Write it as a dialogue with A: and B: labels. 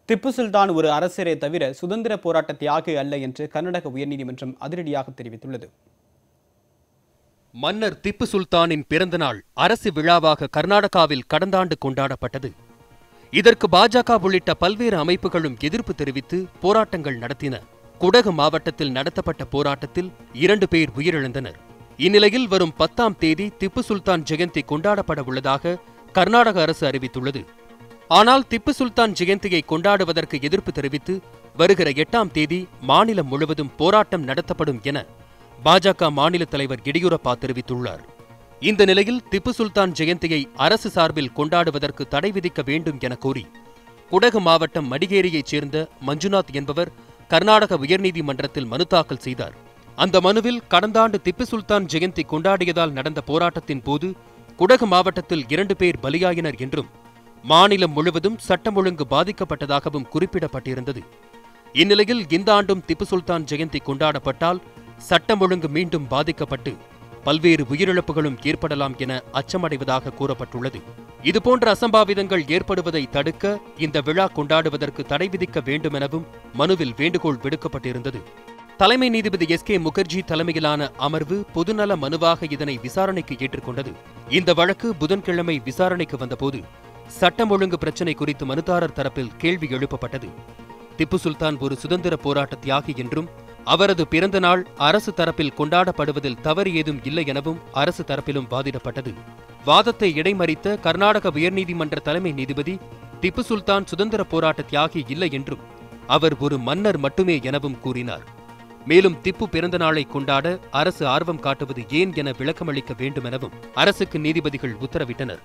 A: திப்பு சுல்தான் ஒரு அரசரே தவிர சுதந்திர போராட்ட தியாகி அல்ல என்று கர்நாடக உயர்நீதிமன்றம் அதிரடியாக தெரிவித்துள்ளது.
B: மன்னர் திப்பு சுல்தானின் பிறந்த நாள் அரசு விழாவாக கர்நாடகாவில் கடந்த ஆண்டு கொண்டாடப்பட்டது. இதற்கு பாஜக உள்ளிட்ட பல்வேறு அமைப்புகளும் எதிர்ப்பு தெரிவித்து போராட்டங்கள் நடத்தின. குடகு மாவட்டத்தில் நடத்தப்பட்ட போராட்டத்தில் 2 பேர் உயிரிழந்தனர். இந்நிலையில் வரும் 10ஆம் தேதி திப்பு சுல்தான் ஜெயந்தி கொண்டாடப்பட உள்ளதாக கர்நாடக அரசு அறிவித்துள்ளது. ஆனால் திப்பு சுல்தான் ஜெயந்தியை கொண்டாடுவதற்கு எதிர்ப்பு தெரிவித்து வருகிற 8ஆம் தேதி மாநிலம் முழுவதும் போராட்டம் நடத்தப்படும் என பாஜக மாநில தலைவர் எடியூரப்பா தெரிவித்துள்ளார். இந்த நிலையில் திப்பு சுல்தான் ஜெயந்தியை அரசு சார்பில் கொண்டாடுவதற்கு தடை விதிக்க வேண்டும் என கோரி குடகு மாவட்டம் மடிகேரியைச் சேர்ந்த மஞ்சுநாத் என்பவர் கர்நாடக உயர்நீதிமன்றத்தில் மனு தாக்கல் செய்தார். அந்த மனுவில் கடந்த ஆண்டு திப்பு சுல்தான் ஜெயந்தி கொண்டாடியதால் நடந்த போராட்டத்தின் போது குடகு மாவட்டத்தில் 2 பேர் பலியாயினர் என்றும் மாநிலம் முழுவதும் சட்டம் ஒழுங்கு பாதிக்கப்பட்டதாகவும் குறிப்பிடப்பட்டிருந்தது. இந்நிலையில் இந்த ஆண்டும் திப்பு சுல்தான் ஜெயந்தி கொண்டாடப்பட்டால் சட்டம் ஒழுங்கு மீண்டும் பாதிக்கப்பட்டு பல்வேறு உயிரிழப்புகளும் ஏற்படலாம் என அச்சமடைவதாக கூறப்பட்டுள்ளது. இதுபோன்ற அசம்பாவிதங்கள் ஏற்படுவதை தடுக்க இந்த விழா கொண்டாடுவதற்கு தடை விதிக்க வேண்டுமெனவும் மனுவில் வேண்டுகோள் விடுக்கப்பட்டிருந்தது. தலைமை நீதிபதி எஸ்.கே. முகர்ஜி தலைமையிலான அமர்வு பொதுநல மனுவாக இதனை விசாரணைக்கு ஏற்றுக்கொண்டது. இந்த வழக்கு புதன்கிழமை விசாரணைக்கு வந்தபோது சட்டம் ஒழுங்கு பிரச்சினை குறித்து மனுதாரர் தரப்பில் கேள்வி எழுப்பப்பட்டது. திப்பு சுல்தான் ஒரு சுதந்திர போராட்ட தியாகி என்றும் அவரது பிறந்த நாள் அரசு தரப்பில் கொண்டாடப்படுவதில் தவறு ஏதும் இல்லை எனவும் அரசு தரப்பிலும் வாதிடப்பட்டது. வாதத்தை இடைமறித்த கர்நாடக உயர்நீதிமன்ற தலைமை நீதிபதி திப்பு சுல்தான் சுதந்திர போராட்ட தியாகி இல்லை என்றும் அவர் ஒரு மன்னர் மட்டுமே எனவும் கூறினார். மேலும் திப்பு பிறந்த நாளை கொண்டாட அரசு ஆர்வம் காட்டுவது ஏன் என விளக்கமளிக்க வேண்டுமெனவும் அரசுக்கு நீதிபதிகள் உத்தரவிட்டனர்.